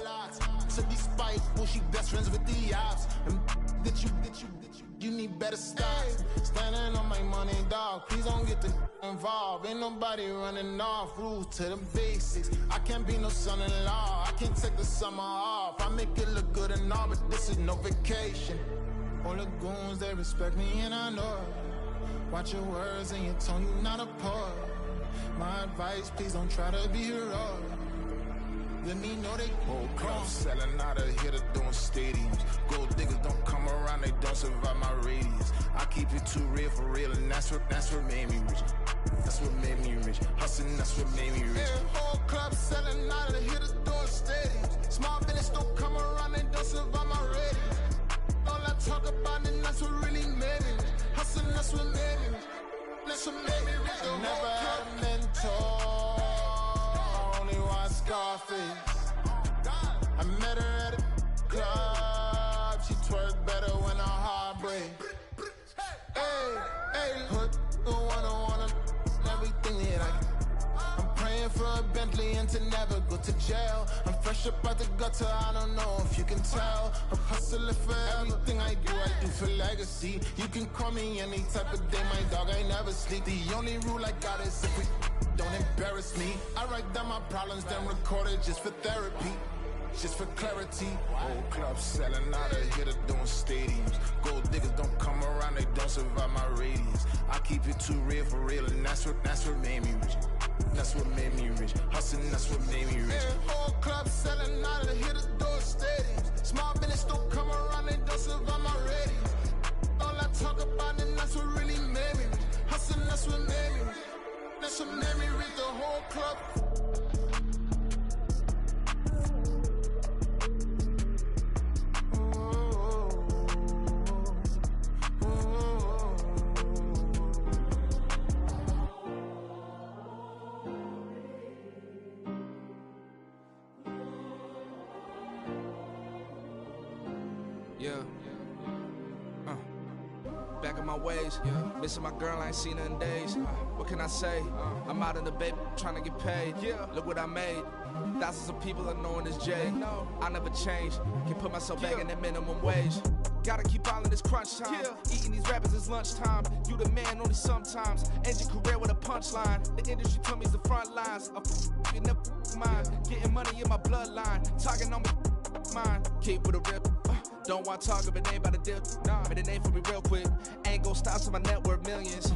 lots. To be spiteful, she best friends with the ops. And you need better stop. Standing on my money, dog. Please don't get the involved. Ain't nobody running off. Rules to the basics. I can't be no son-in-law. I can't take the summer off. I make it look good and all, but this is no vacation. All the goons, they respect me and I know it. Watch your words and your tone, you not a poet. My advice, please don't try to be heroic. Let me know they whole club selling out of here to doing stadiums. Gold diggers don't come around, they don't survive my radius. I keep it too real for real, and that's what made me rich. That's what made me rich. Hustling, that's what made me rich. Yeah, whole club selling out of here to doing stadiums. Small business don't come around, they don't survive my radius. All I talk about, and that's what really made me rich. Hustling, that's what made me rich. That's what made me rich. Never had a mentor. Scarface. I met her at a club. She twerk better when her heart breaks. Hey, put the wanna everything that I'm praying for a Bentley and to never go to jail. I'm fresh up out the gutter, I don't know if you can tell. I'm hustling for everything I do for legacy. You can call me any type of day, my dog, I never sleep. The only rule I got is if we don't embarrass me. I write down my problems, then record it just for therapy, just for clarity. Whole club selling out of here to doing stadiums. Gold diggers don't come around, they don't survive my radius. I keep it too real for real, and that's what made me rich. That's what made me rich. Hustling, that's what made me rich. Yeah, whole club selling out of here to doing stadiums. Small business don't come around, they don't survive my radius. All I talk about, and that's what really made me rich. Hustling, that's what made me rich. That's what made me read the whole club. Back in my ways, missing my girl, I ain't seen her in days. What can I say? I'm out in the baby, trying to get paid. Look what I made. Thousands of people are knowing this Jay. I never change. Can put myself back in that minimum wage. Gotta keep all in this crunch time. Eating these rappers is lunchtime. You the man only sometimes. End your career with a punchline. The industry told me it's the front lines. You never mine. Getting money in my bloodline. Talking on me, mine. Keep with a rip. Don't want to talk if it ain't about a deal. But it ain't for me real quick. Ain't gon' stop till my net worth millions.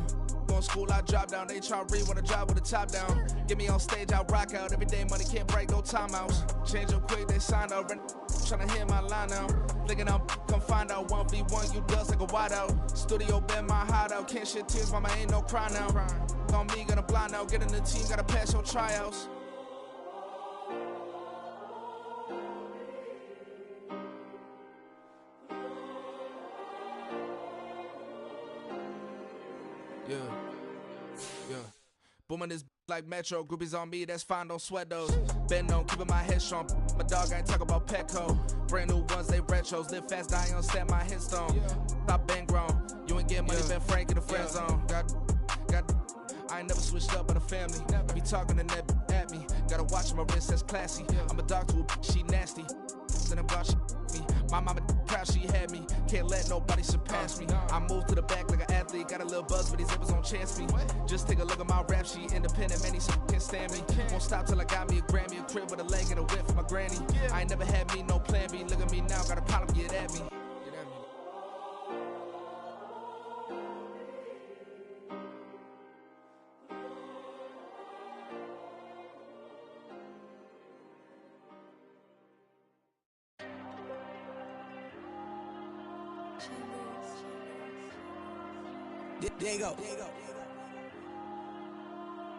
Going school, I drop down. They try to read when I drive with the top down. Get me on stage, I rock out. Every day money can't break, no timeouts. Change up quick, they signed up. Tryna hear my line out. Thinking I'm come find out 1v1, you dust like a whiteout. Studio been my hideout. Can't shed tears, mama ain't no cry now. On me, gonna blind out. Get in the team, gotta pass your tryouts. Yeah. Booming this like Metro. Groupies on me, that's fine, don't sweat those. Been on, keeping my head strong. My dog ain't talk about Petco. Brand new ones, they retros. Live fast, die on, stand my headstone. Stop been grown. You ain't get money, been frank in the friend zone. I ain't never switched up on the family. Be talking to that at me. Gotta watch my wrist, that's classy. I'm a dog to a she nasty. Then I'm about she me. My mama proud she had me. Can't let nobody surpass me. I move to the back like an athlete. Got a little buzz, but these zippers don't chance me. Just take a look at my rap sheet. Independent, man, these can't stand me. Won't stop till I got me a Grammy, a crib with a leg and a whip for my granny. I ain't never had me no plan B. Look at me now, got a problem, get at me. Diego.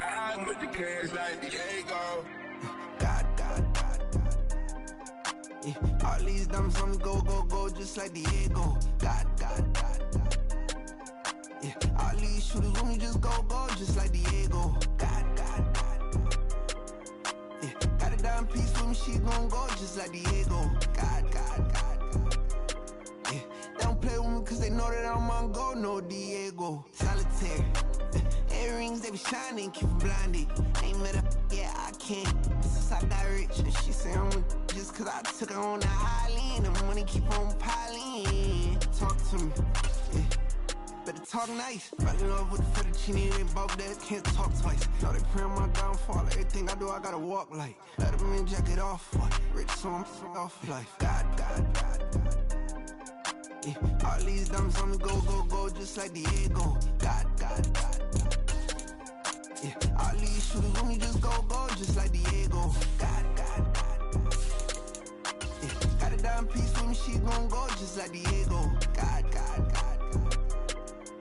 I'm with the cash like Diego. God. Yeah, all these diamonds on me go, just like Diego. God. Yeah, all these shooters on me just go, just like Diego. God. Yeah, got a dime piece with me, she gon' go just like Diego. God. Yeah, they don't play with me cause they know that I'm on go, no Diego. Solitaire. Earrings, they be shining, keep me blinded. Ain't met up, yeah, I can't. since I got rich. And she say I'm just cause I took her on the island. The money keep on piling. Talk to me, yeah. Better talk nice. Fell in love with the fettuccine, they both dead, can't talk twice. Now they praying my downfall, everything I do, I gotta walk like. Let them in, jacket off, what? Rich, so I'm off life. God. Yeah, all these dummies on me go, just like Diego. God. Yeah, all these shooters on me just go, just like Diego. God. Yeah, got a dime piece with me, she gon' go, just like Diego. God.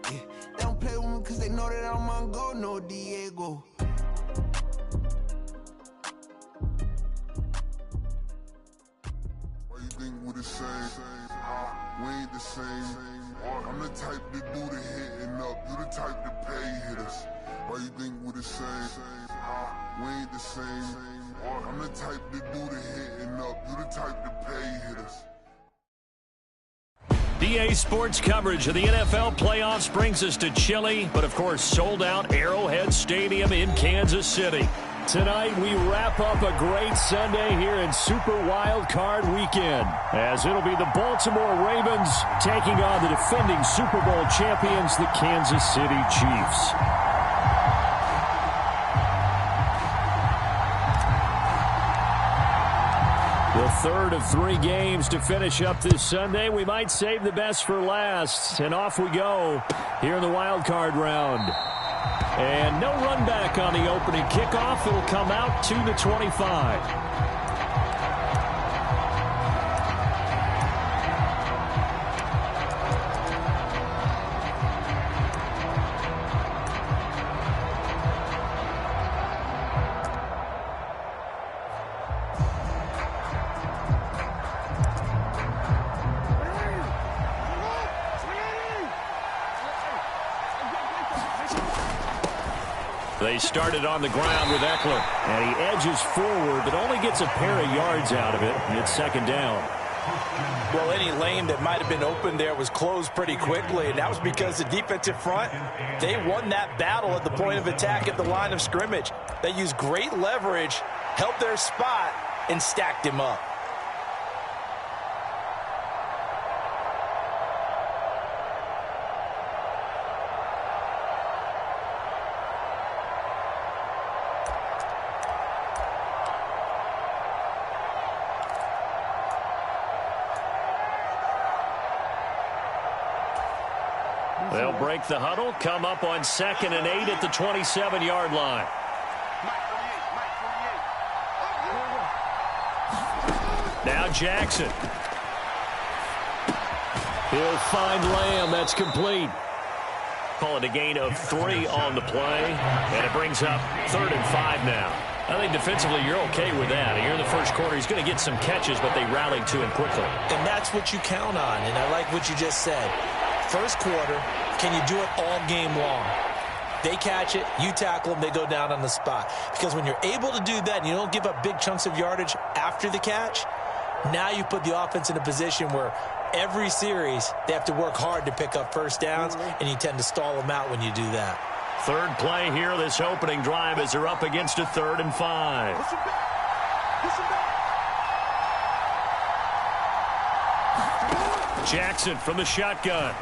Yeah, they don't play with me cause they know that I'm on go, no Diego. Why you think we the same? We ain't the same. I'm the type to do the hitting up. You the type to pay hitters. Why you think we the same? We ain't the same. I'm the type to do the hitting up. You the type to pay hitters. DA Sports coverage of the NFL playoffs brings us to chilly, but of course sold out Arrowhead Stadium in Kansas City. Tonight we wrap up a great Sunday here in Super Wild Card Weekend, as it'll be the Baltimore Ravens taking on the defending Super Bowl champions, the Kansas City Chiefs. The third of 3 games to finish up this Sunday. We might save the best for last. And off we go here in the wild card round. And no run back on the opening kickoff. It'll come out to the 25. They started on the ground with Eckler, and he edges forward, but only gets a pair of yards out of it, and it's second down. Well, any lane that might have been open there was closed pretty quickly, and that was because the defensive front, they won that battle at the point of attack at the line of scrimmage. They used great leverage, helped their spot, and stacked him up. They'll break the huddle, come up on 2nd and 8 at the 27-yard line. Now Jackson. He'll find Lamb. That's complete. Call it a gain of 3 on the play, and it brings up 3rd and 5 now. I think defensively you're okay with that. Here in the first quarter, he's going to get some catches, but they rallied to him quickly. And that's what you count on, and I like what you just said. First quarter, can you do it all game long? They catch it, you tackle them, they go down on the spot. Because when you're able to do that and you don't give up big chunks of yardage after the catch, now you put the offense in a position where every series they have to work hard to pick up first downs, and you tend to stall them out when you do that. Third play here, this opening drive, as they're up against a 3rd and 5. Jackson from the shotgun.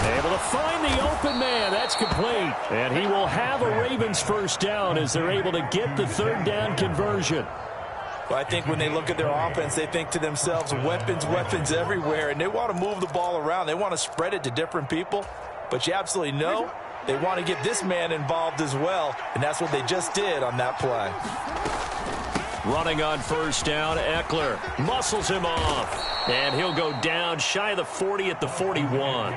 Able to find the open man. That's complete. And he will have a Ravens first down as they're able to get the 3rd down conversion. Well, I think when they look at their offense, they think to themselves, weapons everywhere, and they want to move the ball around. They want to spread it to different people. But you absolutely know they want to get this man involved as well, and that's what they just did on that play. Running on first down, Eckler muscles him off. And he'll go down shy of the 40 at the 41.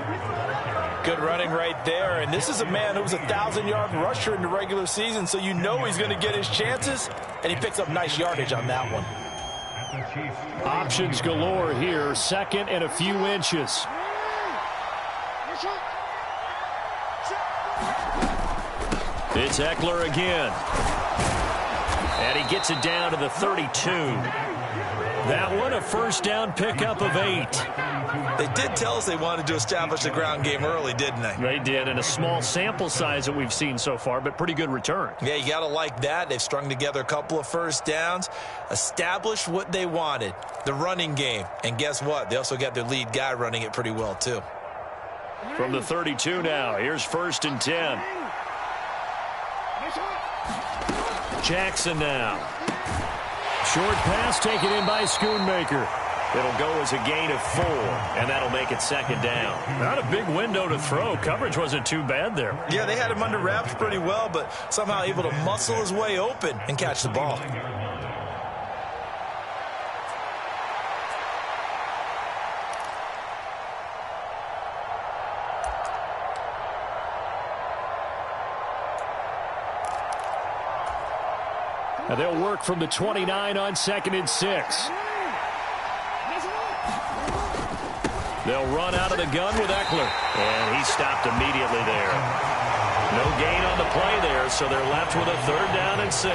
Good running right there. And this is a man who was a 1,000-yard rusher in the regular season, so you know he's going to get his chances. And he picks up nice yardage on that one. Options galore here. 2nd and a few inches. It's Eckler again. And he gets it down to the 32. That one, a first down pickup of 8. They did tell us they wanted to establish the ground game early, didn't they? They did, and a small sample size that we've seen so far, but pretty good return. Yeah, you got to like that. They've strung together a couple of first downs, established what they wanted, the running game. And guess what? They also got their lead guy running it pretty well, too. From the 32 now, here's 1st and 10. Jackson now. Short pass taken in by Schoonmaker. It'll go as a gain of 4, and that'll make it 2nd down. Not a big window to throw. Coverage wasn't too bad there. Yeah, they had him under wraps pretty well, but somehow able to muscle his way open and catch the ball. Now they'll work from the 29 on 2nd and 6. They'll run out of the gun with Eckler. And he stopped immediately there. No gain on the play there, so they're left with a 3rd down and 6.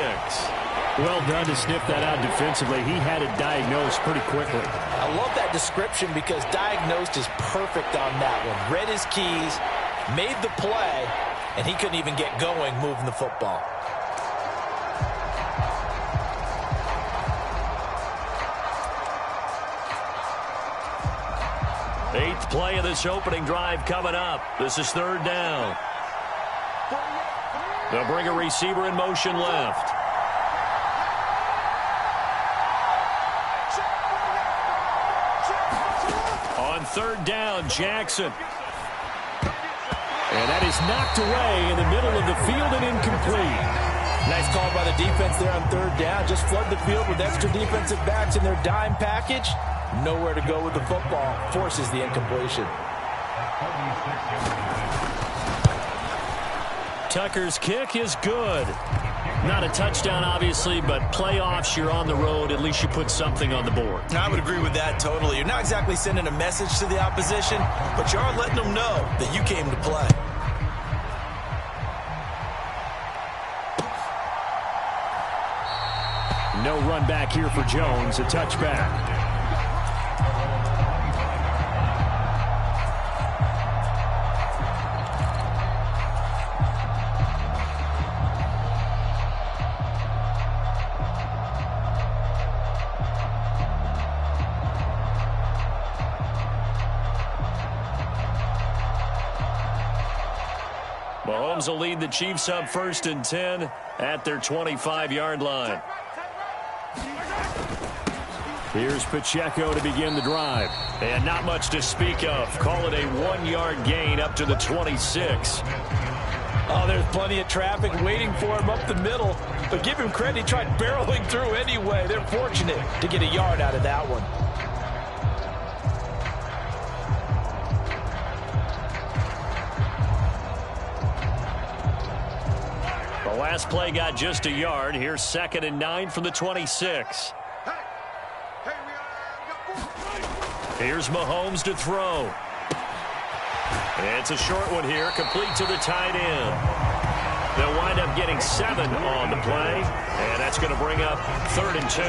Well done to sniff that out defensively. He had it diagnosed pretty quickly. I love that description because diagnosed is perfect on that one. Read his keys, made the play, and he couldn't even get going moving the football. Eighth play of this opening drive coming up. This is 3rd down. They'll bring a receiver in motion left. On 3rd down, Jackson. And that is knocked away in the middle of the field and incomplete. Nice call by the defense there on 3rd down. Just flood the field with extra defensive backs in their dime package. Nowhere to go with the football. Forces the incompletion. Tucker's kick is good. Not a touchdown, obviously, but playoffs, you're on the road. At least you put something on the board. I would agree with that totally. You're not exactly sending a message to the opposition, but you are letting them know that you came to play. No run back here for Jones. A touchback. Mahomes will lead the Chiefs up 1st and 10 at their 25-yard line. Here's Pacheco to begin the drive. And not much to speak of. Call it a 1-yard gain up to the 26. Oh, there's plenty of traffic waiting for him up the middle. But give him credit, he tried barreling through anyway. They're fortunate to get a yard out of that one. The last play got just a yard. Here's 2nd and 9 from the 26. Here's Mahomes to throw. It's a short one here, complete to the tight end. They'll wind up getting 7 on the play, and that's going to bring up 3rd and 2.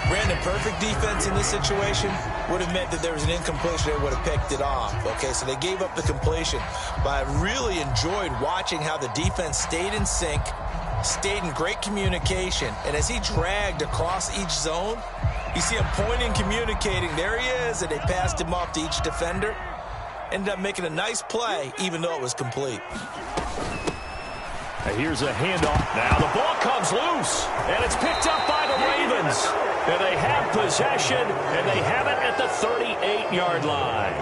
Brandon, perfect defense in this situation would have meant that there was an incompletion. They would have picked it off. Okay, so they gave up the completion. But I really enjoyed watching how the defense stayed in sync, stayed in great communication, and as he dragged across each zone, you see him pointing, communicating. There he is, and they passed him off to each defender. Ended up making a nice play, even though it was complete. Here's a handoff. Now the ball comes loose, and it's picked up by the Ravens. And they have possession, and they have it at the 38-yard line.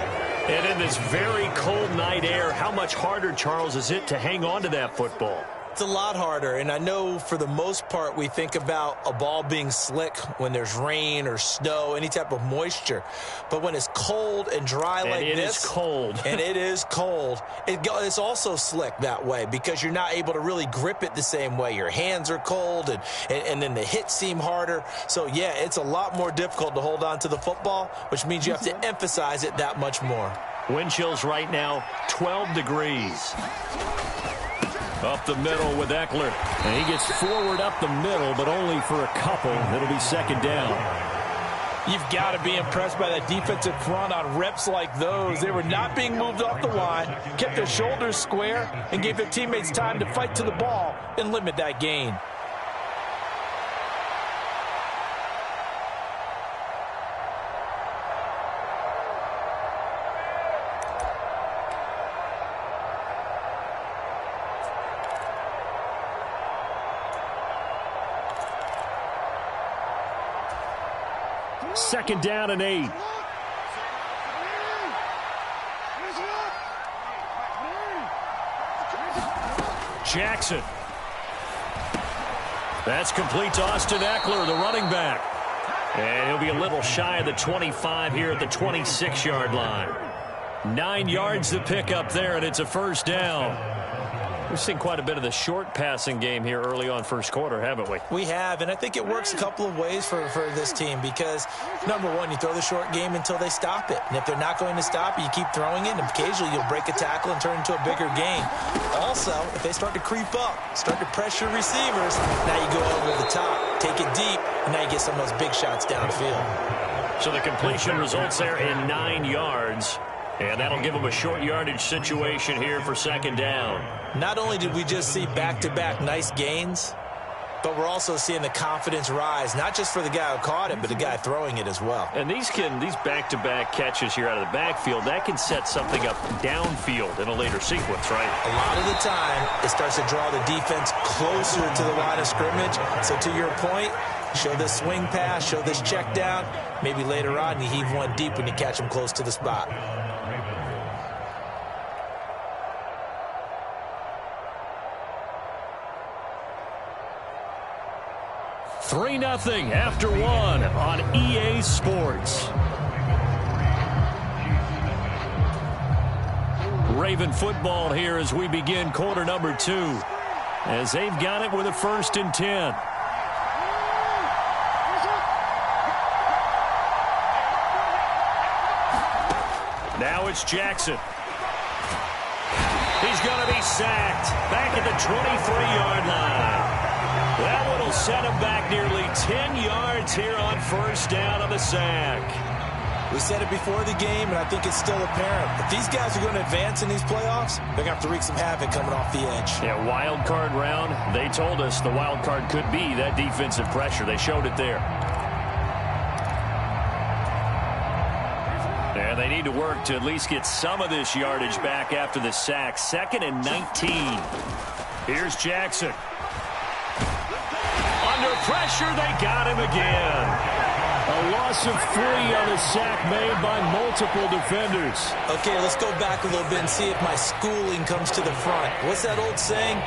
And in this very cold night air, how much harder, Charles, is it to hang on to that football? It's a lot harder, and I know for the most part we think about a ball being slick when there's rain or snow, any type of moisture. But when it's cold and dry like this. And it is cold. And it is cold. It's also slick that way because you're not able to really grip it the same way. Your hands are cold, and then the hits seem harder. So, yeah, it's a lot more difficult to hold on to the football, which means you have to emphasize it that much more. Wind chills right now, 12 degrees. Up the middle with Eckler. And he gets forward up the middle, but only for a couple. It'll be 2nd down. You've got to be impressed by that defensive front on reps like those. They were not being moved off the line, kept their shoulders square, and gave their teammates time to fight to the ball and limit that gain. Second down and 8. Jackson. That's complete to Austin Eckler, the running back. And he'll be a little shy of the 25 here at the 26-yard line. 9 yards to pick up there, and it's a first down. We've seen quite a bit of the short passing game here early on first quarter, haven't we? We have, and I think it works a couple of ways for this team because, number one, you throw the short game until they stop it. And if they're not going to stop it, you keep throwing it, and occasionally you'll break a tackle and turn it into a bigger game. Also, if they start to creep up, start to pressure receivers, now you go over the top, take it deep, and now you get some of those big shots downfield. So the completion results there in 9 yards. And that'll give them a short yardage situation here for second down. Not only did we just see back-to-back nice gains, but we're also seeing the confidence rise, not just for the guy who caught it, but the guy throwing it as well. And these back-to-back catches here out of the backfield, that can set something up downfield in a later sequence, right? A lot of the time, it starts to draw the defense closer to the line of scrimmage. So to your point, show this swing pass, show this check down. Maybe later on, you heave one deep when you catch them close to the spot. 3-0 after 1 on EA Sports. Raven football here as we begin quarter number 2. As they've got it with a 1st and 10. Now it's Jackson. He's going to be sacked back at the 23-yard line. That one will set him back nearly 10 yards here on first down on the sack. We said it before the game, and I think it's still apparent. If these guys are going to advance in these playoffs, they're going to have to wreak some havoc coming off the edge. Yeah, wild card round. They told us the wild card could be that defensive pressure. They showed it there. And they need to work to at least get some of this yardage back after the sack. 2nd and 19. Here's Jackson. Under pressure, they got him again. A loss of 3 on a sack made by multiple defenders. Okay, let's go back a little bit and see if my schooling comes to the front. What's that old saying?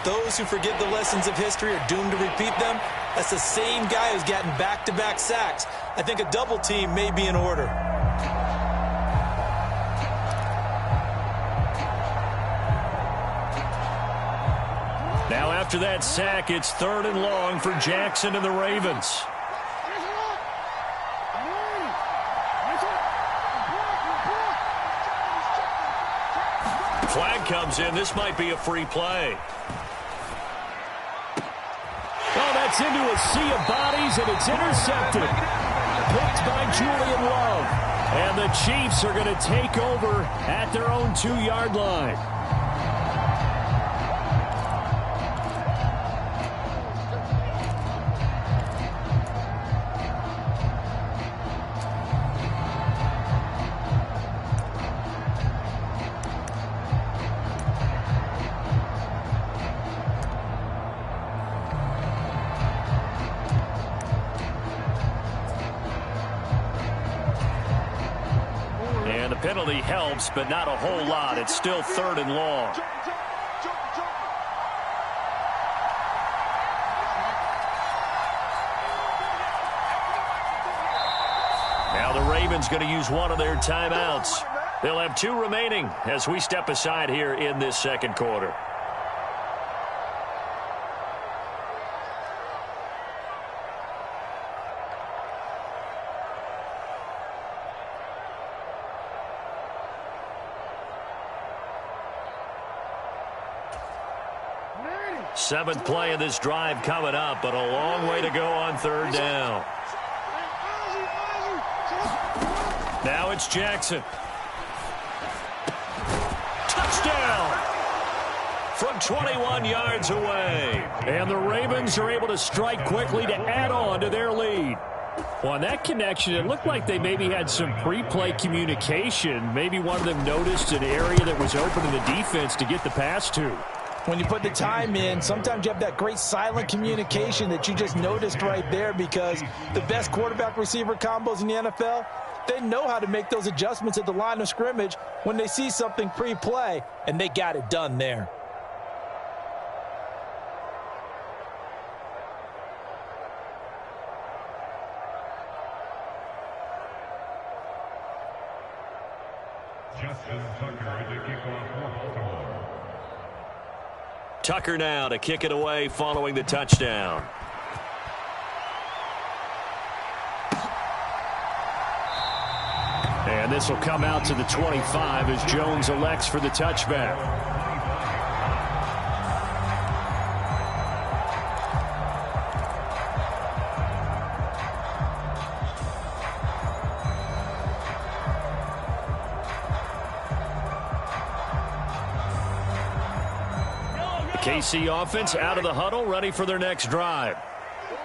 Those who forget the lessons of history are doomed to repeat them. That's the same guy who's gotten back-to-back sacks. I think a double team may be in order. Now after that sack, it's 3rd and long for Jackson and the Ravens. Flag comes in. This might be a free play. Oh, that's into a sea of bodies, and it's intercepted. Picked by Julian Love. And the Chiefs are going to take over at their own 2-yard line. Penalty helps, but not a whole lot. It's still 3rd and long. Now the Ravens going to use one of their timeouts. They'll have 2 remaining as we step aside here in this second quarter. Seventh play of this drive coming up, but a long way to go on 3rd down. Now it's Jackson. Touchdown! From 21 yards away. And the Ravens are able to strike quickly to add on to their lead. Well, on that connection, it looked like they maybe had some pre-play communication. Maybe one of them noticed an area that was open in the defense to get the pass to. When you put the time in, sometimes you have that great silent communication that you just noticed right there, because the best quarterback-receiver combos in the NFL, they know how to make those adjustments at the line of scrimmage when they see something pre-play, and they got it done there. Tucker now to kick it away following the touchdown. And this will come out to the 25 as Jones elects for the touchback. KC offense out of the huddle, ready for their next drive.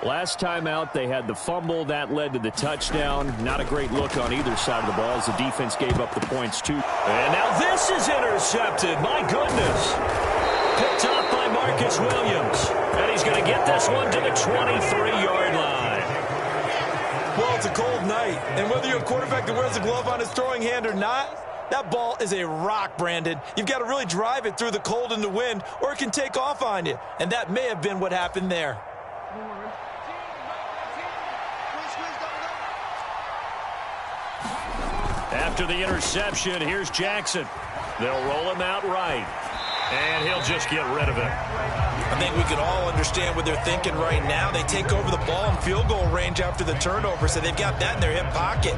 Last time out, they had the fumble. That led to the touchdown. Not a great look on either side of the ball as the defense gave up the points, too. And now this is intercepted. My goodness. Picked off by Marcus Williams. And he's going to get this one to the 23-yard line. Well, it's a cold night. And whether you're a quarterback that wears a glove on his throwing hand or not, that ball is a rock, Brandon. You've got to really drive it through the cold and the wind, or it can take off on you. And that may have been what happened there. After the interception, here's Jackson. They'll roll him out right. And he'll just get rid of it. I think we could all understand what they're thinking right now. They take over the ball in field goal range after the turnover, so they've got that in their hip pocket.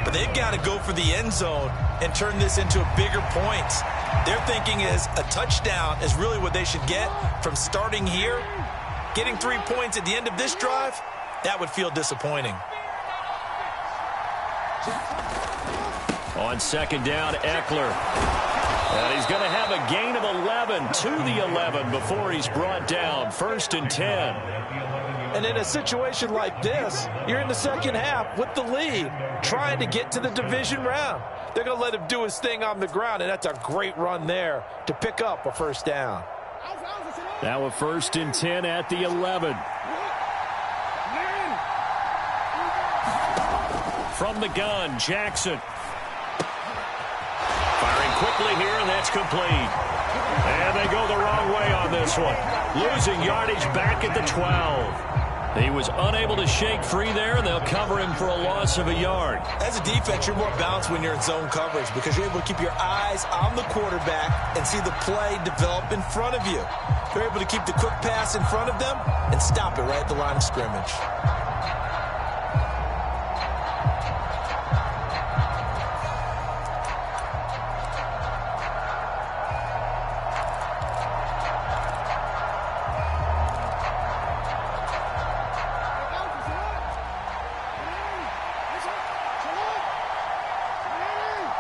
But they've got to go for the end zone and turn this into bigger points. Their thinking is a touchdown is really what they should get from starting here. Getting 3 points at the end of this drive, that would feel disappointing. On second down, Eckler. And he's going to have a gain of 11 to the 11 before he's brought down. 1st and 10. And in a situation like this, you're in the second half with the lead, trying to get to the division round. They're going to let him do his thing on the ground, and that's a great run there to pick up a first down. Now a 1st and 10 at the 11. From the gun, Jackson. Firing quickly here, and that's complete. And they go the wrong way on this one. Losing yardage back at the 12. He was unable to shake free there, and they'll cover him for a loss of a yard. As a defense, you're more balanced when you're in zone coverage because you're able to keep your eyes on the quarterback and see the play develop in front of you. You're able to keep the quick pass in front of them and stop it right at the line of scrimmage.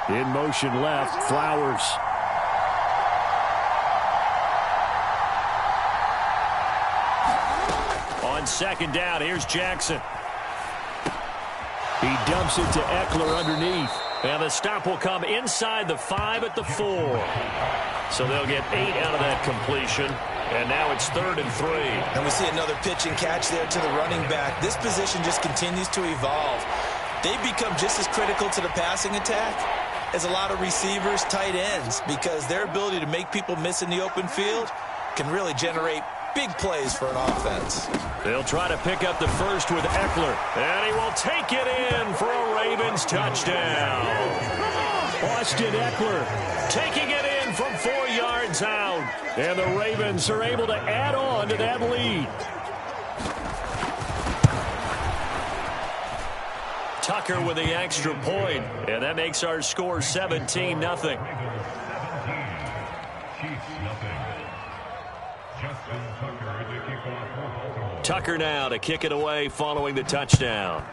In motion left, Flowers. On second down, here's Jackson. He dumps it to Eckler underneath. And the stop will come inside the 5 at the 4. So they'll get 8 out of that completion. And now it's 3rd and 3. And we see another pitch and catch there to the running back. This position just continues to evolve. They've become just as critical to the passing attack as a lot of receivers, tight ends, because their ability to make people miss in the open field can really generate big plays for an offense. They'll try to pick up the first with Eckler, and he will take it in for a Ravens touchdown. Austin Eckler taking it in from 4 yards out, and the Ravens are able to add on to that lead. Tucker with the extra point, and that makes our score 17-0. Tucker now to kick it away following the touchdown.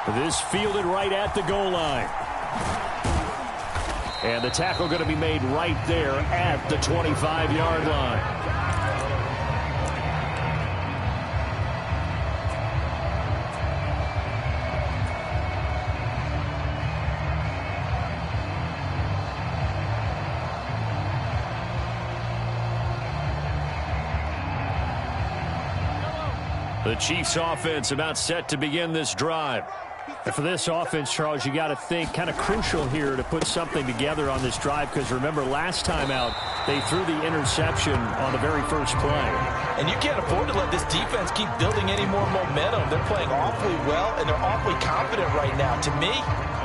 This fielded right at the goal line. And the tackle going to be made right there at the 25-yard line. The Chiefs offense about set to begin this drive. And for this offense, Charles, you got to think kind of crucial here to put something together on this drive, because remember last time out they threw the interception on the very first play. And you can't afford to let this defense keep building any more momentum. They're playing awfully well, and they're awfully confident right now. To me,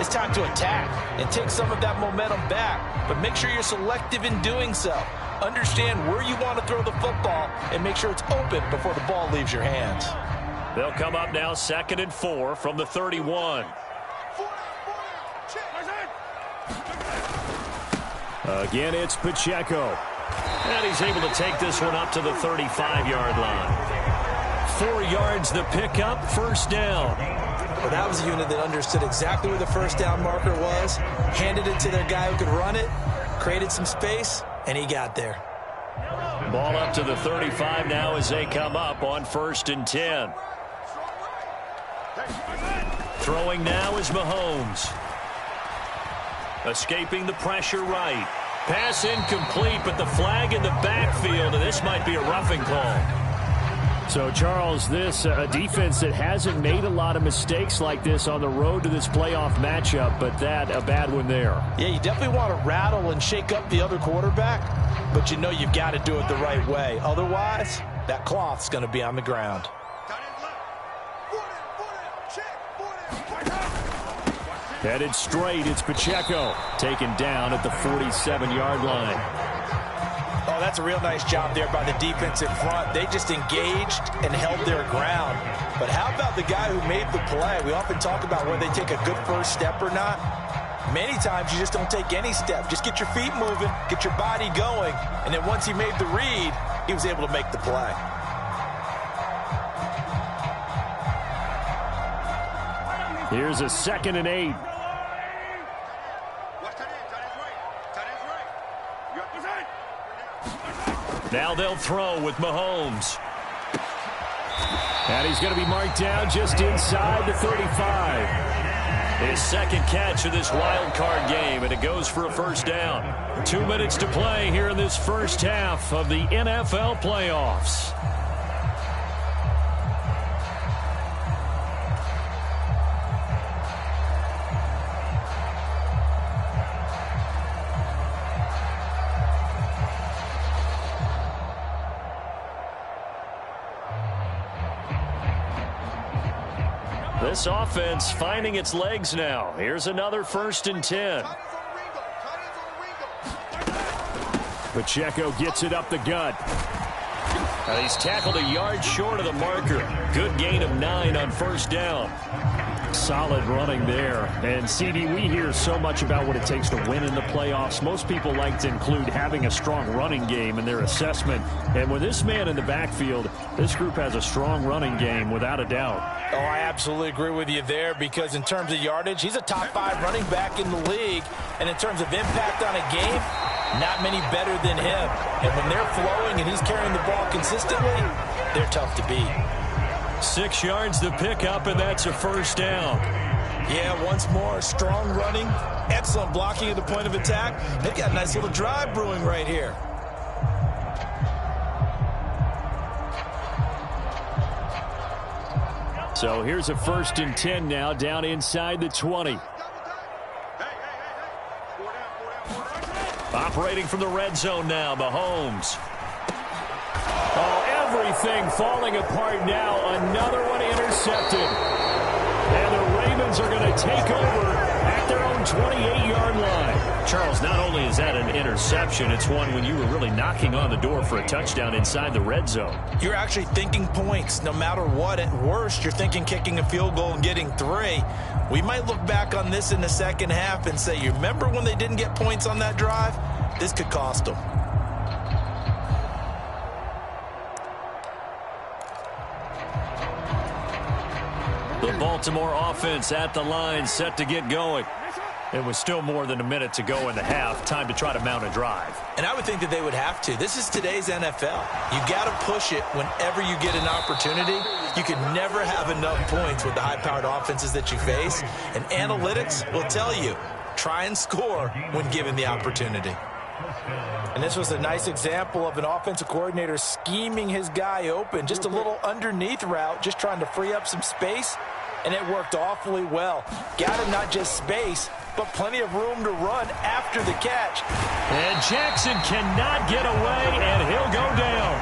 it's time to attack and take some of that momentum back, but make sure you're selective in doing so. Understand where you want to throw the football and make sure it's open before the ball leaves your hands. They'll come up now 2nd and 4 from the 31. Again, it's Pacheco. And he's able to take this one up to the 35-yard line. 4 yards the pickup, first down. Well, that was a unit that understood exactly where the first down marker was, handed it to their guy who could run it, created some space, and he got there. Ball up to the 35 now as they come up on 1st and 10. Throwing now is Mahomes. Escaping the pressure right. Pass incomplete, but the flag in the backfield, and this might be a roughing call. So, Charles, this a defense that hasn't made a lot of mistakes like this on the road to this playoff matchup, but that a bad one there. Yeah, you definitely want to rattle and shake up the other quarterback, but you know you've got to do it the right way. Otherwise, that cloth's going to be on the ground. Headed straight, it's Pacheco. Taken down at the 47-yard line. Oh, that's a real nice job there by the defense in front. They just engaged and held their ground. But how about the guy who made the play? We often talk about whether they take a good first step or not. Many times you just don't take any step. Just get your feet moving, get your body going, and then once he made the read, he was able to make the play. Here's a 2nd and 8. Now they'll throw with Mahomes. And he's going to be marked down just inside the 35. His second catch of this wild card game, and it goes for a first down. 2 minutes to play here in this first half of the NFL playoffs. This offense finding its legs now. Here's another 1st and 10. Pacheco gets it up the gut. And he's tackled a yard short of the marker. Good gain of 9 on first down. Solid running there. And, CD, we hear so much about what it takes to win in the playoffs. Most people like to include having a strong running game in their assessment. And with this man in the backfield, this group has a strong running game without a doubt. Oh, I absolutely agree with you there, because in terms of yardage, he's a top 5 running back in the league. And in terms of impact on a game, not many better than him. And when they're flowing and he's carrying the ball consistently, they're tough to beat. 6 yards the pickup, and that's a first down. Yeah, once more, strong running, excellent blocking at the point of attack. They've got a nice little drive brewing right here. So here's a 1st and 10 now, down inside the 20. Operating from the red zone now, Mahomes. Oh, everything falling apart now. Another one intercepted. And the Ravens are going to take over at their own 28-yard line. Charles, not only is that an interception, it's one when you were really knocking on the door for a touchdown inside the red zone. You're actually thinking points no matter what. At worst, you're thinking kicking a field goal and getting 3. We might look back on this in the second half and say, you remember when they didn't get points on that drive? This could cost them. The Baltimore offense at the line, set to get going. It was still more than a minute to go in the half. Time to try to mount a drive. And I would think that they would have to. This is today's NFL. You got to push it whenever you get an opportunity. You can never have enough points with the high-powered offenses that you face. And analytics will tell you, try and score when given the opportunity. And this was a nice example of an offensive coordinator scheming his guy open. Just a little underneath route, just trying to free up some space. And it worked awfully well. Got him not just space, but plenty of room to run after the catch. And Jackson cannot get away, and he'll go down.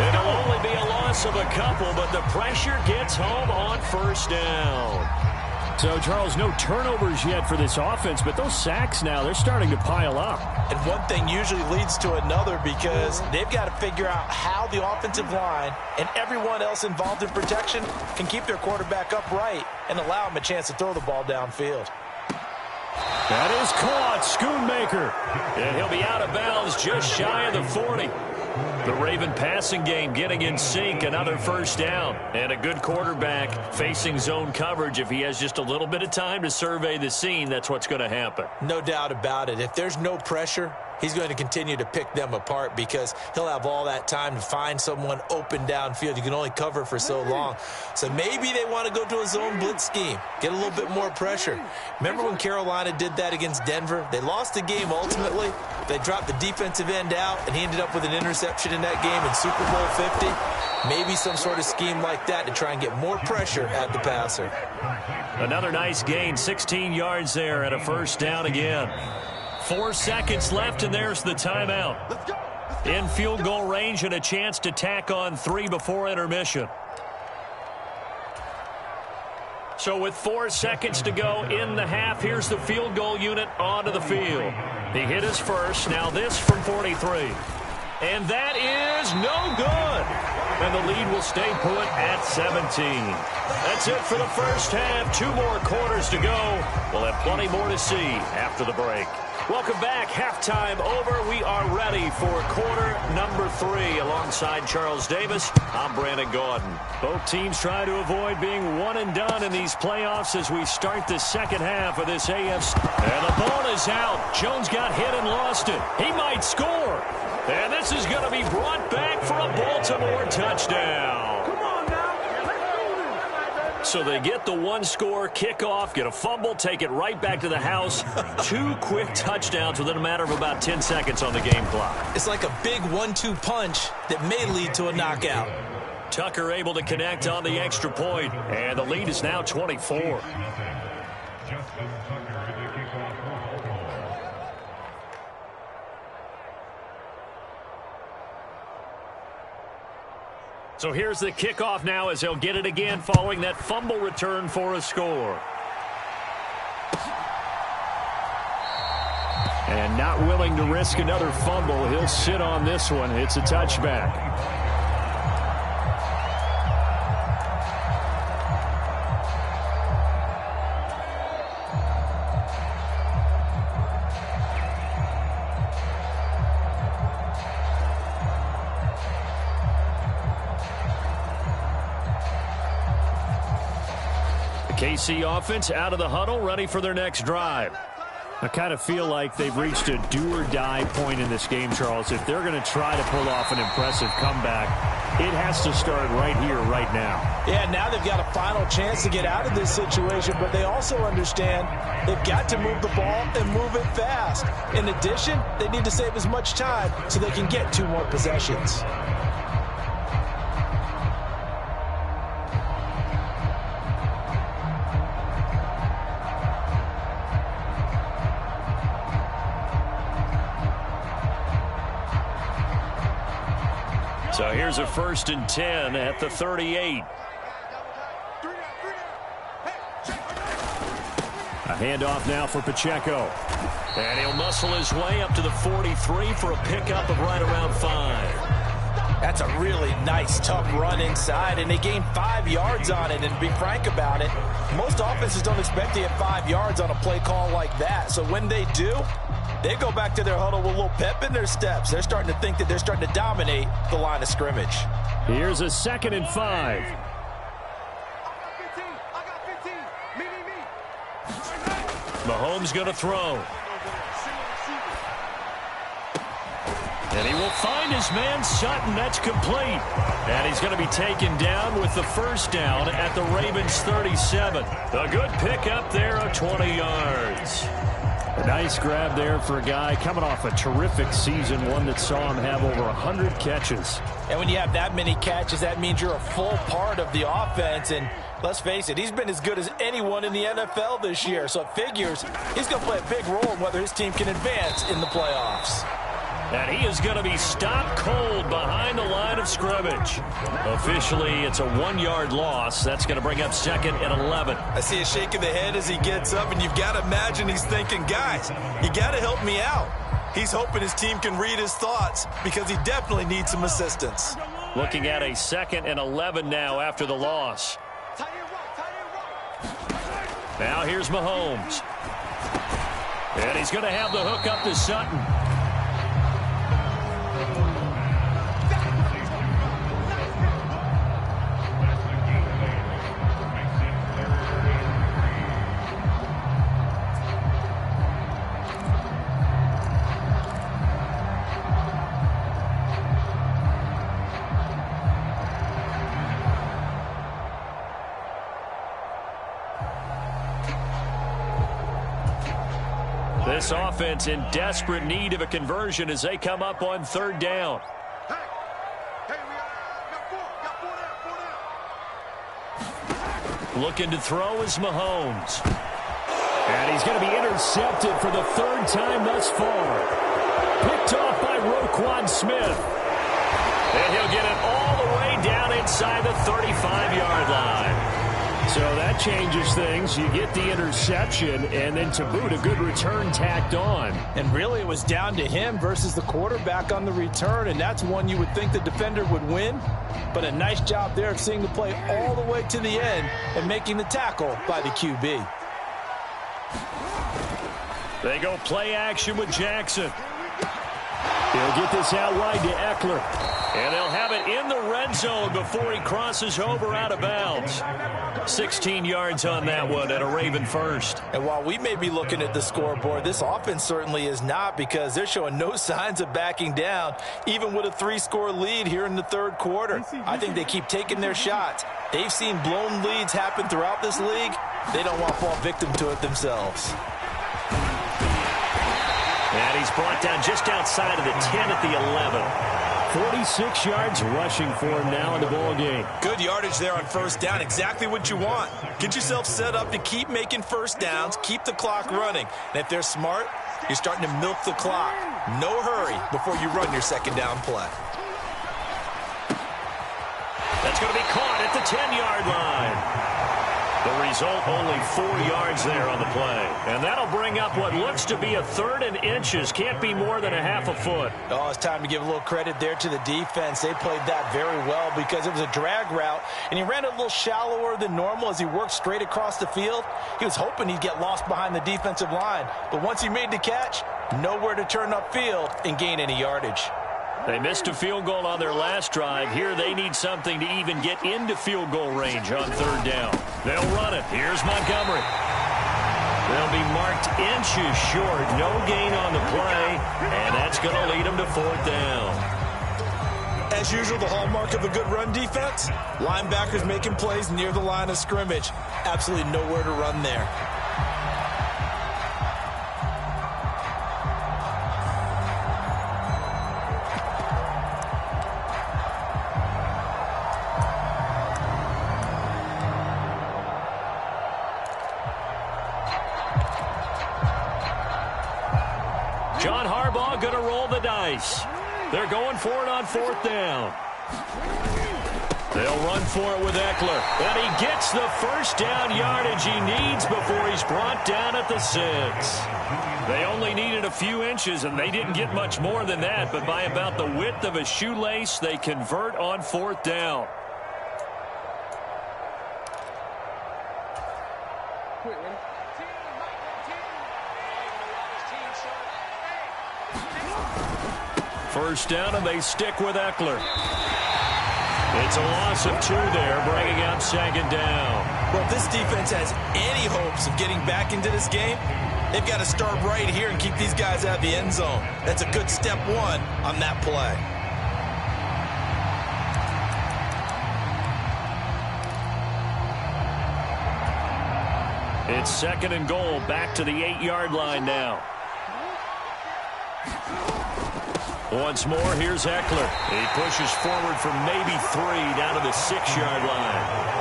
It'll only be a loss of a couple, but the pressure gets home on first down. So, Charles, no turnovers yet for this offense, but those sacks now, they're starting to pile up. And one thing usually leads to another because they've got to figure out how the offensive line and everyone else involved in protection can keep their quarterback upright and allow him a chance to throw the ball downfield. That is caught, Schoonmaker. And he'll be out of bounds just shy of the 40. The Raven passing game getting in sync, another first down. And a good quarterback facing zone coverage. If he has just a little bit of time to survey the scene, that's what's going to happen. No doubt about it. If there's no pressure, he's going to continue to pick them apart because he'll have all that time to find someone open downfield. You can only cover for so long. So maybe they want to go to a zone blitz scheme, get a little bit more pressure. Remember when Carolina did that against Denver? They lost the game ultimately. They dropped the defensive end out, and he ended up with an interception in that game in Super Bowl 50. Maybe some sort of scheme like that to try and get more pressure at the passer. Another nice gain, 16 yards there, and a first down again. 4 seconds left, and there's the timeout. In field goal range and a chance to tack on 3 before intermission. So with 4 seconds to go in the half, here's the field goal unit onto the field. He hit his first, now this from 43. And that is no good. And the lead will stay put at 17. That's it for the first half. 2 more quarters to go. We'll have plenty more to see after the break. Welcome back. Halftime over. We are ready for quarter number 3. Alongside Charles Davis, I'm Brandon Gaudin. Both teams try to avoid being one and done in these playoffs as we start the second half of this AFC. And the ball is out. Jones got hit and lost it. He might score. And this is going to be brought back for a Baltimore touchdown. Come on now. So they get the 1-score kickoff, get a fumble, take it right back to the house. 2 quick touchdowns within a matter of about 10 seconds on the game clock. It's like a big 1-2 punch that may lead to a knockout. Tucker able to connect on the extra point, and the lead is now 24. So here's the kickoff now as he'll get it again following that fumble return for a score. And not willing to risk another fumble, he'll sit on this one. It's a touchback. KC offense out of the huddle, ready for their next drive. I kind of feel like they've reached a do-or-die point in this game, Charles. If they're going to try to pull off an impressive comeback, it has to start right here, right now. Yeah, now they've got a final chance to get out of this situation, but they also understand they've got to move the ball and move it fast. In addition, they need to save as much time so they can get 2 more possessions. So here's a 1st and 10 at the 38. A handoff now for Pacheco. And he'll muscle his way up to the 43 for a pickup of right around 5. That's a really nice, tough run inside, and they gained 5 yards on it. And to be frank about it, most offenses don't expect to get 5 yards on a play call like that. So when they do, they go back to their huddle with a little pep in their steps. They're starting to think that they're starting to dominate the line of scrimmage. Here's a 2nd and 5. Mahomes going to throw. And he will find his man Sutton. That's complete. And he's going to be taken down with the first down at the Ravens 37. A good pickup there of 20 yards. A nice grab there for a guy coming off a terrific season, one that saw him have over 100 catches. And when you have that many catches, that means you're a full part of the offense. And let's face it, he's been as good as anyone in the NFL this year. So it figures he's going to play a big role in whether his team can advance in the playoffs. And he is going to be stopped cold behind the line of scrimmage. Officially, it's a 1-yard loss. That's going to bring up 2nd and 11. I see a shake of the head as he gets up, and you've got to imagine he's thinking, guys, you got to help me out. He's hoping his team can read his thoughts because he definitely needs some assistance. Looking at a 2nd and 11 now after the loss. Now here's Mahomes. And he's going to have the hook up to Sutton. This offense in desperate need of a conversion as they come up on 3rd down. Looking to throw is Mahomes. And he's going to be intercepted for the 3rd time thus far. Picked off by Roquan Smith. And he'll get it all the way down inside the 35-yard line. So that changes things. You get the interception, and then to boot, a good return tacked on. And really, it was down to him versus the quarterback on the return, and that's one you would think the defender would win. But a nice job there of seeing the play all the way to the end and making the tackle by the QB. They go play action with Jackson. He'll get this out wide to Eckler. And they'll have it in the red zone before he crosses over out of bounds. 16 yards on that one and a Raven first. And while we may be looking at the scoreboard, this offense certainly is not, because they're showing no signs of backing down, even with a 3-score lead here in the 3rd quarter. I think they keep taking their shots. They've seen blown leads happen throughout this league. They don't want to fall victim to it themselves. And he's brought down just outside of the 10 at the 11. 46 yards rushing for him now in the ball game. Good yardage there on 1st down. Exactly what you want. Get yourself set up to keep making 1st downs, keep the clock running. And if they're smart, you're starting to milk the clock. No hurry before you run your 2nd down play. That's going to be caught at the 10-yard line. The result, only 4 yards there on the play. And that'll bring up what looks to be a 3rd and inches. Can't be more than a half a foot. Oh, it's time to give a little credit there to the defense. They played that very well because it was a drag route, and he ran a little shallower than normal as he worked straight across the field. He was hoping he'd get lost behind the defensive line. But once he made the catch, nowhere to turn upfield and gain any yardage. They missed a field goal on their last drive. Here they need something to even get into field goal range on 3rd down. They'll run it. Here's Montgomery. They'll be marked inches short. No gain on the play, and that's going to lead them to 4th down. As usual, the hallmark of a good run defense, linebackers making plays near the line of scrimmage. Absolutely nowhere to run there. John Harbaugh going to roll the dice. They're going for it on 4th down. They'll run for it with Eckler. And he gets the 1st down yardage he needs before he's brought down at the 6. They only needed a few inches, and they didn't get much more than that. But by about the width of a shoelace, they convert on 4th down. First down, and they stick with Eckler. It's a loss of 2 there, bringing up 2nd down. Well, if this defense has any hopes of getting back into this game, They've got to start right here and keep these guys out of the end zone. That's a good step one on that play. It's 2nd and goal, back to the 8-yard line now. Once more, here's Eckler. He pushes forward for maybe 3 down to the 6-yard line.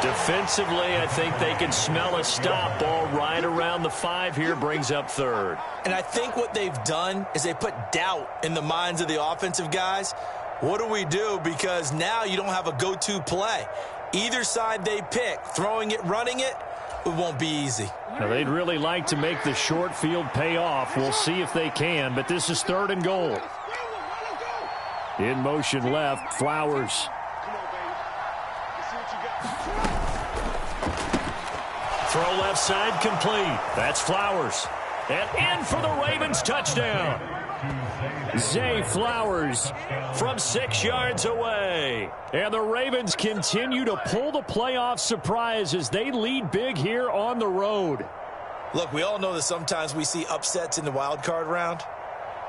Defensively, I think they can smell a stop. Ball right around the 5 here, brings up 3rd. And I think what they've done is they put doubt in the minds of the offensive guys. What do we do? Because now you don't have a go-to play. Either side they pick, throwing it, running it, it won't be easy. Now, they'd really like to make the short field pay off. We'll see if they can, but this is 3rd and goal. In motion left, Flowers. Throw left side complete. That's Flowers. And in for the Ravens touchdown. Zay Flowers from 6 yards away. And the Ravens continue to pull the playoff surprise as they lead big here on the road. Look, we all know that sometimes we see upsets in the wild card round.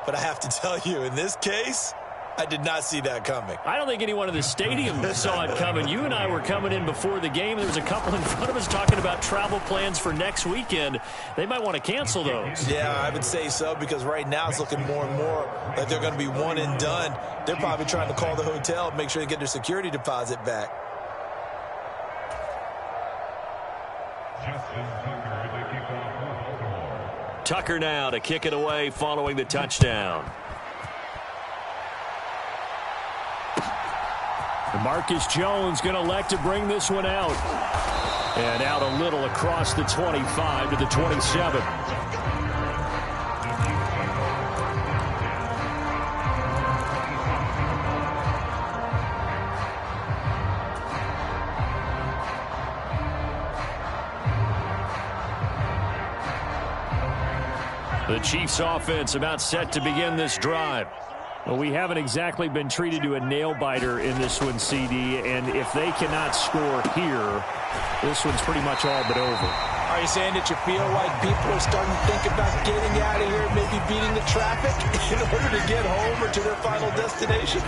But I have to tell you, in this case, I did not see that coming. I don't think anyone in the stadium saw it coming. You and I were coming in before the game. There was a couple in front of us talking about travel plans for next weekend. They might want to cancel those. Yeah, I would say so, because right now it's looking more and more like they're going to be one and done. They're probably trying to call the hotel and make sure they get their security deposit back. Tucker now to kick it away following the touchdown. Marcus Jones going to elect to bring this one out. And out a little across the 25 to the 27. The Chiefs offense about set to begin this drive. Well, we haven't exactly been treated to a nail-biter in this one, CD, and if they cannot score here, this one's pretty much all but over. Are you saying that you feel like people are starting to think about getting out of here, maybe beating the traffic in order to get home or to their final destination?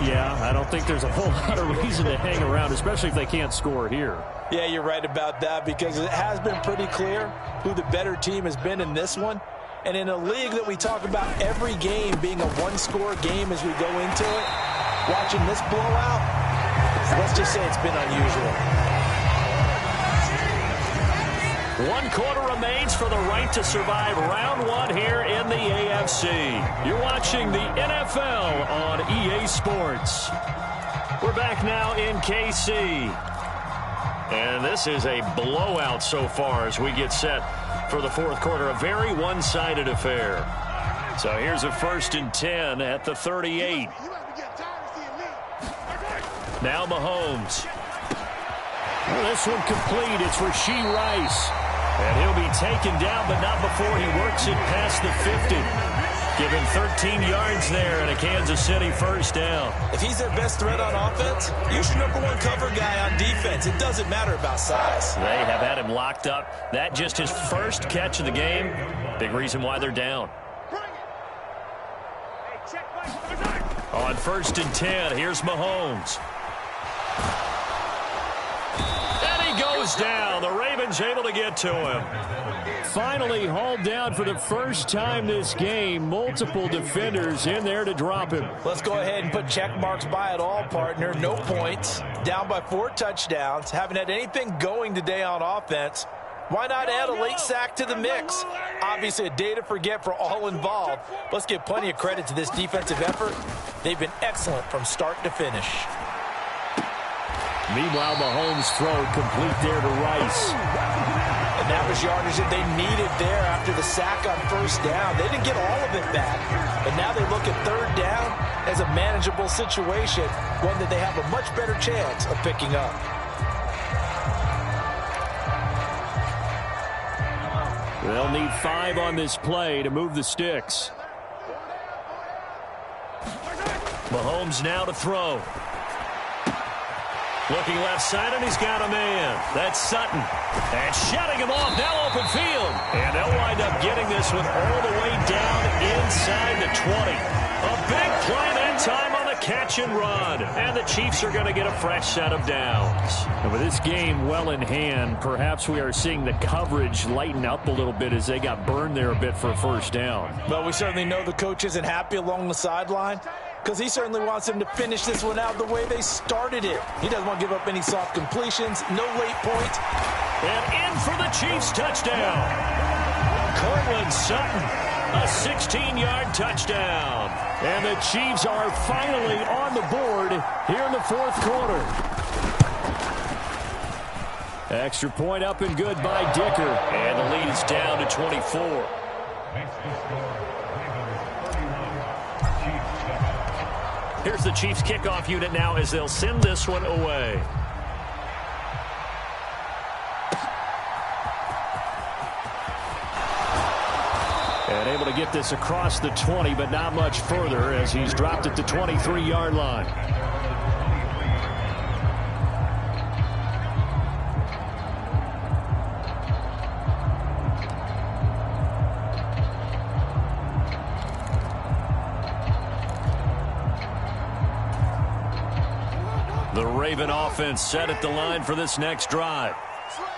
Yeah, I don't think there's a whole lot of reason to hang around, especially if they can't score here. Yeah, you're right about that, because it has been pretty clear who the better team has been in this one. And in a league that we talk about every game being a one-score game as we go into it, watching this blowout, let's just say it's been unusual. 1 quarter remains for the right to survive round 1 here in the AFC. You're watching the NFL on EA Sports. We're back now in KC. And this is a blowout so far as we get set for the 4th quarter. A very one-sided affair. So here's a 1st and 10 at the 38. Now Mahomes. Well, this one complete. It's Rashee Rice. And he'll be taken down, but not before he works it past the 50. Given 13 yards there and a Kansas City 1st down. If he's their best threat on offense, use your #1 cover guy on defense. It doesn't matter about size. They have had him locked up. That just his first catch of the game. Big reason why they're down. On 1st and 10, here's Mahomes. And he goes down. The Ravens able to get to him. Finally hauled down for the first time this game. Multiple defenders in there to drop him. Let's go ahead and put check marks by it all, partner. No points. Down by 4 touchdowns. Haven't had anything going today on offense. Why not add a late sack to the mix? Obviously a day to forget for all involved. Let's give plenty of credit to this defensive effort. They've been excellent from start to finish. Meanwhile, Mahomes' throw complete there to Rice. And that was yardage that they needed there after the sack on 1st down. They didn't get all of it back, but now they look at 3rd down as a manageable situation, one that they have a much better chance of picking up. They'll need 5 on this play to move the sticks. Mahomes now to throw. Looking left side, and he's got a man. That's Sutton. And shutting him off, now open field. And they'll wind up getting this one all the way down inside the 20. A big play that time on the catch and run. And the Chiefs are going to get a fresh set of downs. And with this game well in hand, perhaps we are seeing the coverage lighten up a little bit as they got burned there a bit for a first down. Well, we certainly know the coach isn't happy along the sideline, because he certainly wants them to finish this one out the way they started it. He doesn't want to give up any soft completions, no late point. And in for the Chiefs touchdown. Cortland Sutton, a 16-yard touchdown. And the Chiefs are finally on the board here in the fourth quarter. Extra point up and good by Dicker. And the lead is down to 24. Here's the Chiefs kickoff unit now as they'll send this one away. And able to get this across the 20, but not much further as he's dropped at the 23-yard line. The Raven offense set at the line for this next drive.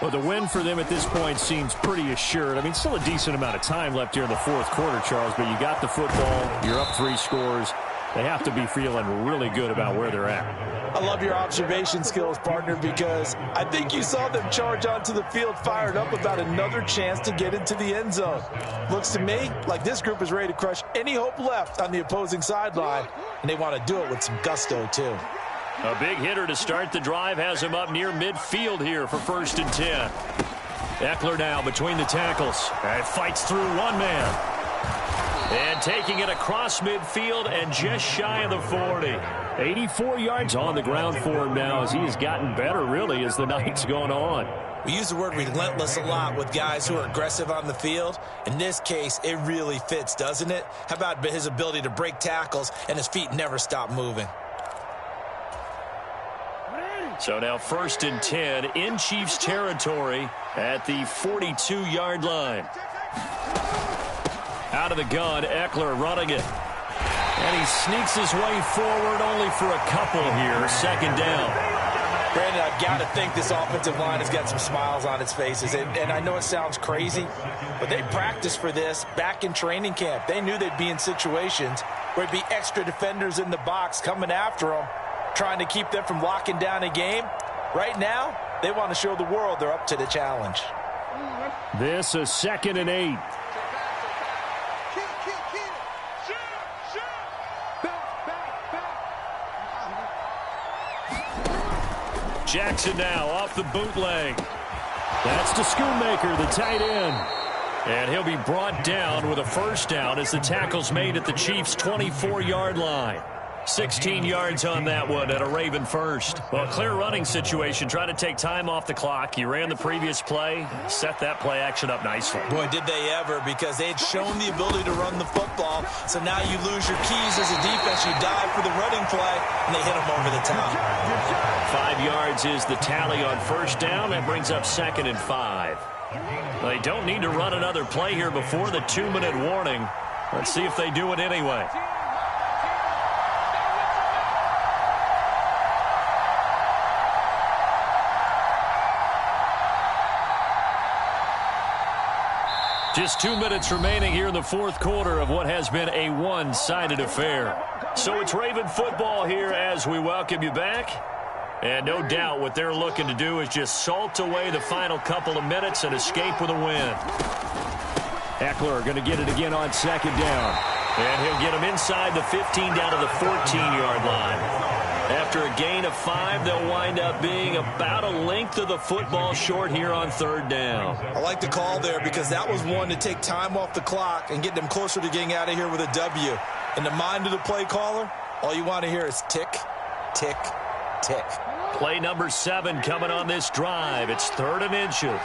Well, the win for them at this point seems pretty assured. I mean, still a decent amount of time left here in the fourth quarter, Charles, but you got the football, you're up 3 scores. They have to be feeling really good about where they're at. I love your observation skills, partner, because I think you saw them charge onto the field fired up about another chance to get into the end zone. Looks to me like this group is ready to crush any hope left on the opposing sideline, and they want to do it with some gusto, too. A big hitter to start the drive has him up near midfield here for 1st and 10. Eckler now between the tackles. And fights through one man. And taking it across midfield and just shy of the 40. 84 yards on the ground for him now as he has gotten better, really, as the night's gone on. We use the word relentless a lot with guys who are aggressive on the field. In this case, it really fits, doesn't it? How about his ability to break tackles and his feet never stop moving? So now 1st and 10 in Chiefs territory at the 42-yard line. Out of the gun, Eckler running it. And he sneaks his way forward only for a couple here. 2nd down. Brandon, I've got to think this offensive line has got some smiles on its faces. And I know it sounds crazy, but they practiced for this back in training camp. They knew they'd be in situations where it'd be extra defenders in the box coming after them, trying to keep them from locking down a game. Right now, they want to show the world they're up to the challenge. This is 2nd and 8. Jackson now off the bootleg. That's to Schoonmaker, the tight end. And he'll be brought down with a 1st down as the tackle's made at the Chiefs' 24-yard line. 16 yards on that one at a Raven 1st. Well, clear running situation. Try to take time off the clock. You ran the previous play, set that play action up nicely. Boy, did they ever, because they had shown the ability to run the football. So now you lose your keys as a defense. You dive for the running play, and they hit them over the top. 5 yards is the tally on 1st down. That brings up 2nd and 5. They don't need to run another play here before the 2-minute warning. Let's see if they do it anyway. Just 2 minutes remaining here in the fourth quarter of what has been a one-sided affair. So it's Raven football here as we welcome you back. And no doubt what they're looking to do is just salt away the final couple of minutes and escape with a win. Eckler going to get it again on 2nd down. And he'll get him inside the 15 down to the 14-yard line. After a gain of 5, they'll wind up being about a length of the football short here on 3rd down. I like the call there because that was one to take time off the clock and get them closer to getting out of here with a W. In the mind of the play caller, all you want to hear is tick, tick, tick. Play number 7 coming on this drive. It's 3rd and inches.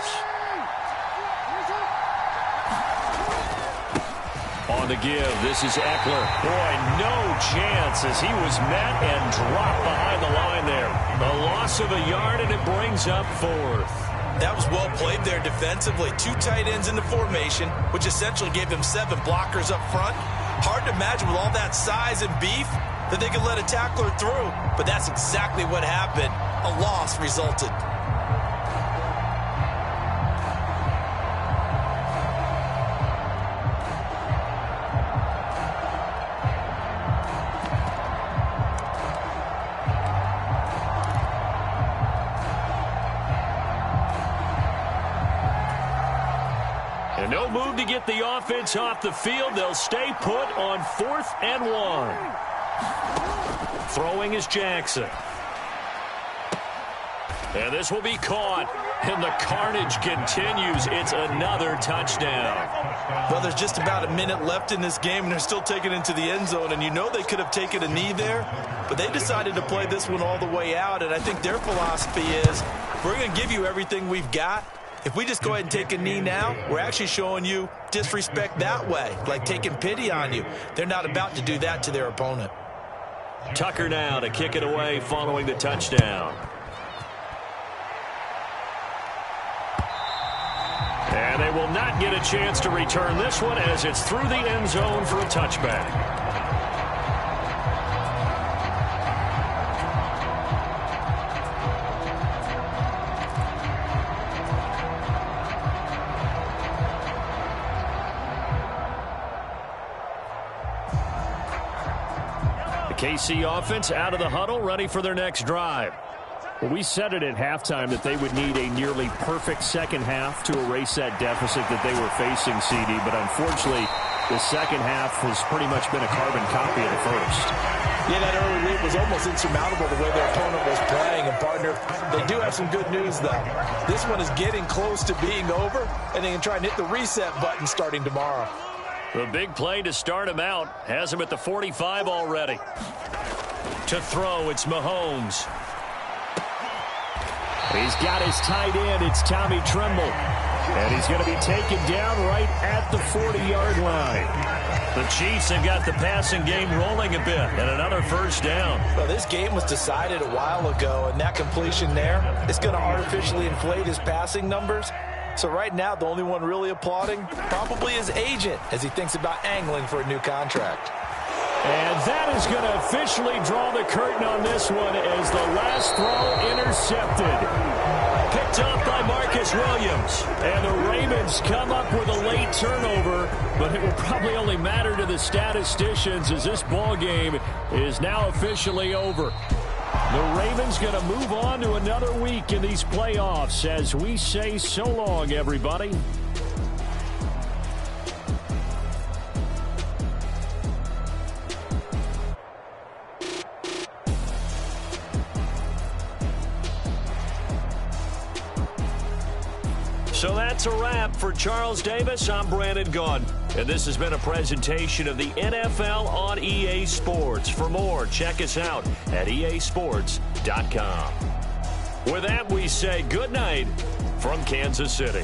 On on the give. This is Eckler. Boy, no chance as he was met and dropped behind the line there. A loss of a yard, and it brings up 4th. That was well played there defensively. 2 tight ends in the formation, which essentially gave them 7 blockers up front. Hard to imagine with all that size and beef that they could let a tackler through. But that's exactly what happened. A loss resulted. And no move to get the offense off the field. They'll stay put on 4th and 1. Throwing is Jackson. And this will be caught. And the carnage continues. It's another touchdown. Well, there's just about a minute left in this game, and they're still taking it into the end zone. And you know they could have taken a knee there, but they decided to play this one all the way out. And I think their philosophy is, we're going to give you everything we've got. If we just go ahead and take a knee now, we're actually showing you disrespect that way, like taking pity on you. They're not about to do that to their opponent. Tucker now to kick it away following the touchdown. And they will not get a chance to return this one as it's through the end zone for a touchback. KC offense out of the huddle, ready for their next drive. Well, we said it at halftime that they would need a nearly perfect second half to erase that deficit that they were facing, CD. But unfortunately, the second half has pretty much been a carbon copy of the first. Yeah, that early lead was almost insurmountable the way their opponent was playing. And, partner, they do have some good news, though. This one is getting close to being over, and they can try and hit the reset button starting tomorrow. The big play to start him out has him at the 45 already. To throw, it's Mahomes. He's got his tight end. It's Tommy Tremble. And he's going to be taken down right at the 40-yard line. The Chiefs have got the passing game rolling a bit, and another first down. Well, this game was decided a while ago, and that completion there is going to artificially inflate his passing numbers. So right now, the only one really applauding probably his agent as he thinks about angling for a new contract. And that is going to officially draw the curtain on this one as the last throw intercepted. Picked up by Marcus Williams. And the Ravens come up with a late turnover, but it will probably only matter to the statisticians as this ball game is now officially over. The Ravens going to move on to another week in these playoffs as we say so long, everybody. So that's a wrap for Charles Davis. I'm Brandon Gaudin, and this has been a presentation of the NFL on EA Sports. For more, check us out at easports.com. With that, we say good night from Kansas City.